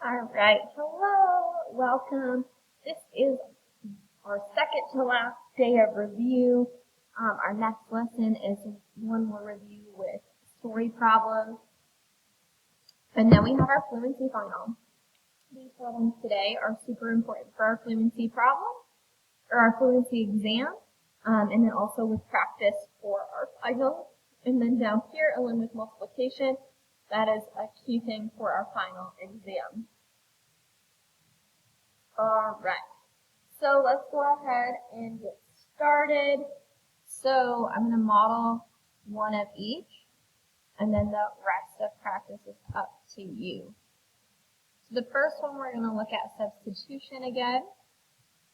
All right, hello, welcome. This is our second to last day of review. Our next lesson is one more review with story problems. And then we have our fluency final. These problems today are super important for our fluency problem, or our fluency exam, and then also with practice for our final. And then down here, elimination multiplication. That is a key thing for our final exam. Alright, so let's go ahead and get started. So I'm going to model one of each, and then the rest of practice is up to you. So the first one we're going to look at substitution again.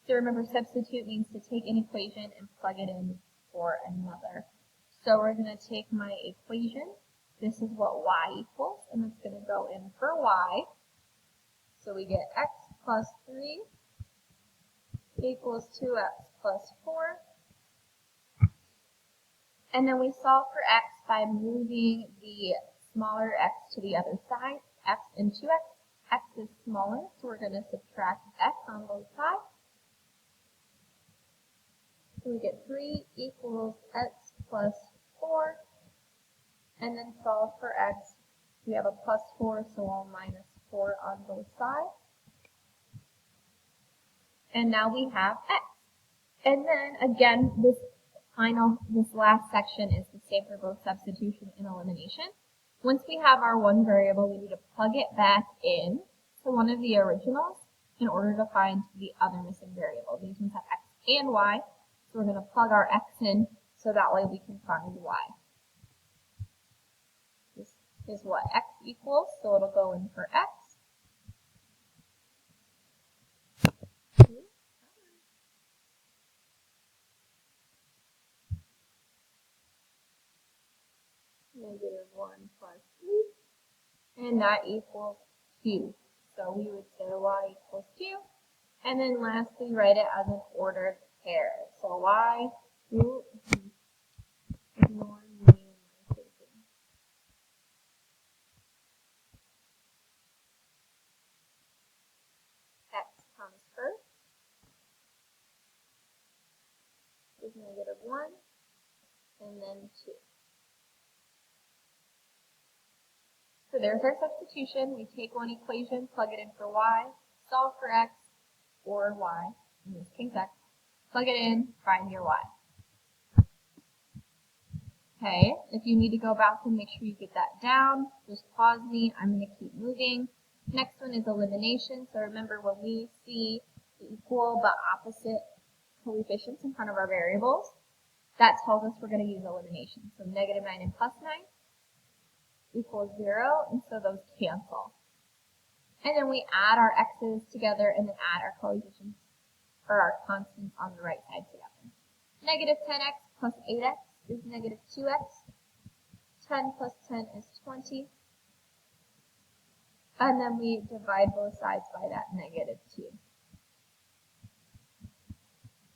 So remember, substitute means to take an equation and plug it in for another. So we're going to take my equation. This is what y equals, and it's going to go in for y. So we get x plus 3 equals 2x plus 4. And then we solve for x by moving the smaller x to the other side. X and 2x. X is smaller, so we're going to subtract x on both sides. So we get 3 equals x plus 4. And then solve for x. We have a plus 4, so we'll minus 4 on both sides. And now we have x. And then again, this last section is the same for both substitution and elimination. Once we have our one variable, we need to plug it back in to one of the originals in order to find the other missing variable. These ones have x and y, so we're going to plug our x in so that way we can find y. This is what x equals, so it'll go in for x. -1 plus 3, and that equals 2. So we would say y equals 2, and then lastly write it as an ordered pair. So y, ignore me and my thinking. X comes first, is -1, and then 2. So there's our substitution. We take one equation, plug it in for y, solve for x, or y, in this case x, plug it in, find your y. Okay, if you need to go back and make sure you get that down, just pause me. I'm going to keep moving. Next one is elimination. So remember, when we see equal but opposite coefficients in front of our variables, that tells us we're going to use elimination. So -9 and +9 equals 0, and so those cancel. And then we add our x's together and then add our coefficients, or our constants on the right side together. -10x plus 8x is -2x. 10 plus 10 is 20. And then we divide both sides by that -2.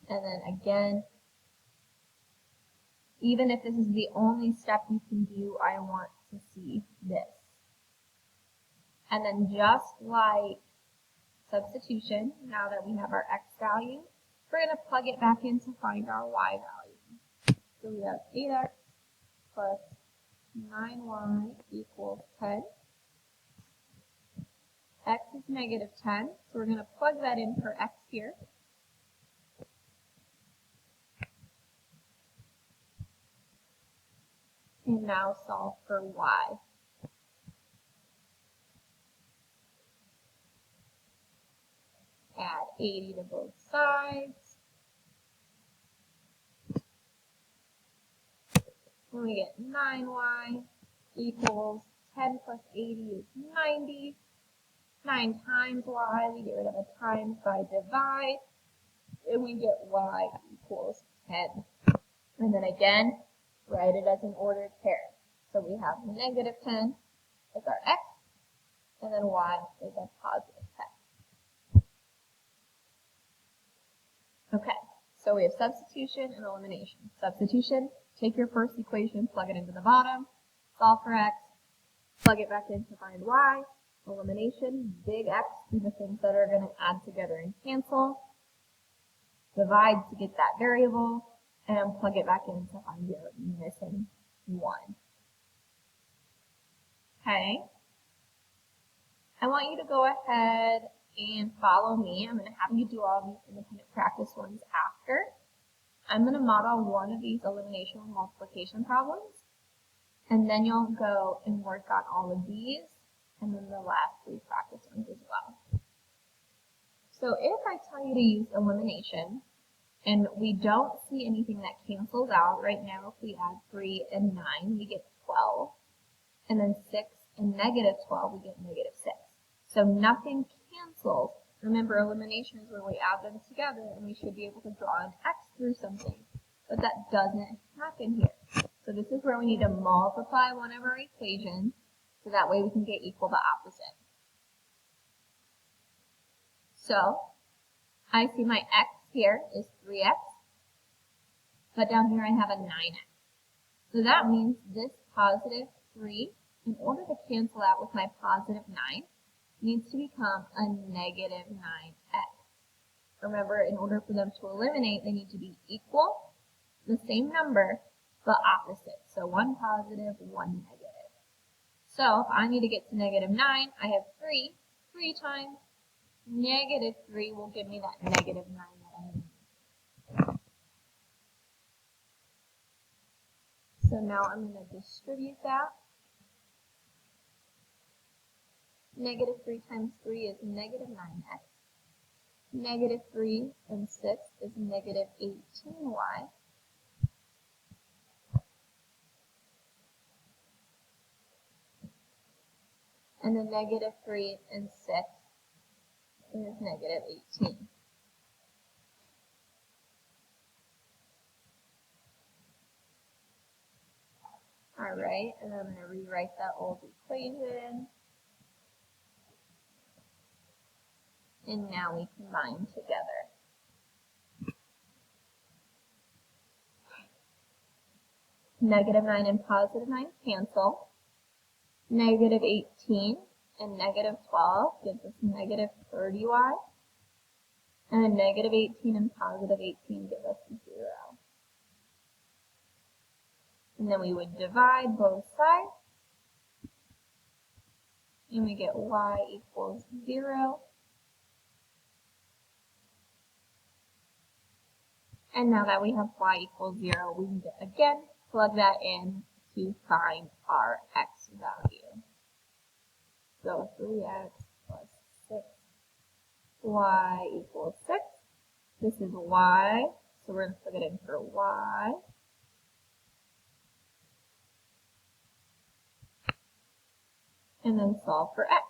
And then again, even if this is the only step you can do, I want to see this. And then just like substitution, now that we have our x value, we're going to plug it back in to find our y value. So we have 8x plus 9y equals 10. X is -10, so we're going to plug that in for x here. And now solve for y. Add 80 to both sides. And we get 9y equals 10 plus 80 is 90. 9 times y, we get rid of a times by divide, and we get y equals 10. And then again, write it as an ordered pair. So we have -10 as our x, and then y is a positive 10. Okay, so we have substitution and elimination. Substitution, take your first equation, plug it into the bottom, solve for x, plug it back in to find y. Elimination, big X through the things that are going to add together and cancel. Divide to get that variable, and plug it back in to find your missing 1. Okay? I want you to go ahead and follow me. I'm going to have you do all these independent practice ones after. I'm going to model one of these elimination or multiplication problems, and then you'll go and work on all of these, and then the last 3 practice ones as well. So if I tell you to use elimination, and we don't see anything that cancels out, right now if we add 3 and 9, we get 12, and then 6 and negative 12, we get negative 6. So nothing cancels. Remember, elimination is where we add them together, and we should be able to draw an X through something, but that doesn't happen here. So this is where we need to multiply one of our equations, so that way we can get equal the opposite. So I see my X here is 3X, but down here I have a 9X. So that means this positive 3, in order to cancel out with my positive 9, needs to become a negative 9x. Remember, in order for them to eliminate, they need to be equal, the same number, but opposite. So one positive, one negative. So if I need to get to negative 9, I have 3. 3 times negative 3 will give me that negative 9 that I need. So now I'm going to distribute that. Negative 3 times 3 is negative 9x. Negative 3 and 6 is negative 18y. And then negative 3 and 6 is negative 18. Alright, and I'm going to rewrite that old equation. And now we combine together. Negative 9 and positive 9 cancel. Negative 18 and negative 12 gives us negative 30y. And then negative 18 and positive 18 give us 0. And then we would divide both sides. And we get y equals 0. And now that we have y equals 0, we can again plug that in to find our x value. So 3x plus 6y equals 6. This is y, so we're going to plug it in for y. And then solve for x.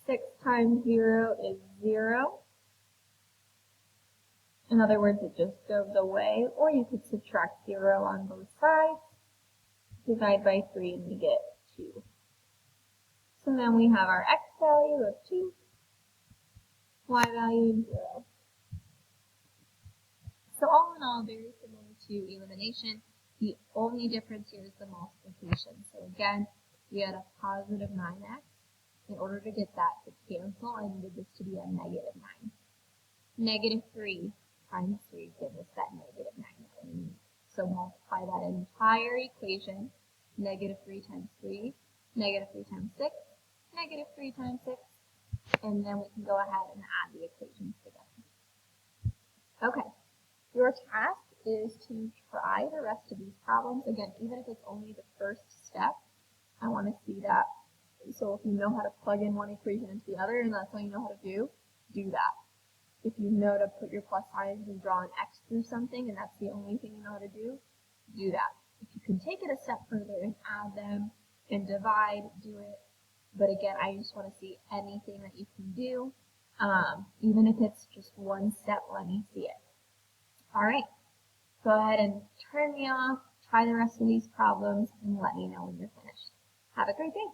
6 times 0 is 0. In other words, it just goes away, or you could subtract 0 on both sides, divide by 3, and we get 2. So then we have our x value of 2, y value 0. So all in all, very similar to elimination. The only difference here is the multiplication. So again, we had a positive 9x. In order to get that to cancel, I needed this to be a negative 9. Negative 3 times 3 gives us that negative 9 that we need. So multiply that entire equation, negative 3 times 3, negative 3 times 6, negative 3 times 6, and then we can go ahead and add the equations together. Okay, your task is to try the rest of these problems. Again, even if it's only the first step, I want to see that. So if you know how to plug in one equation into the other and that's all you know how to do that. If you know to put your plus signs and draw an X through something and that's the only thing you know how to do that. If you can take it a step further and add them and divide, do it. But again, I just want to see anything that you can do. Even if it's just one step, let me see it. Alright, go ahead and turn me off, try the rest of these problems, and let me know when you're finished. Have a great day.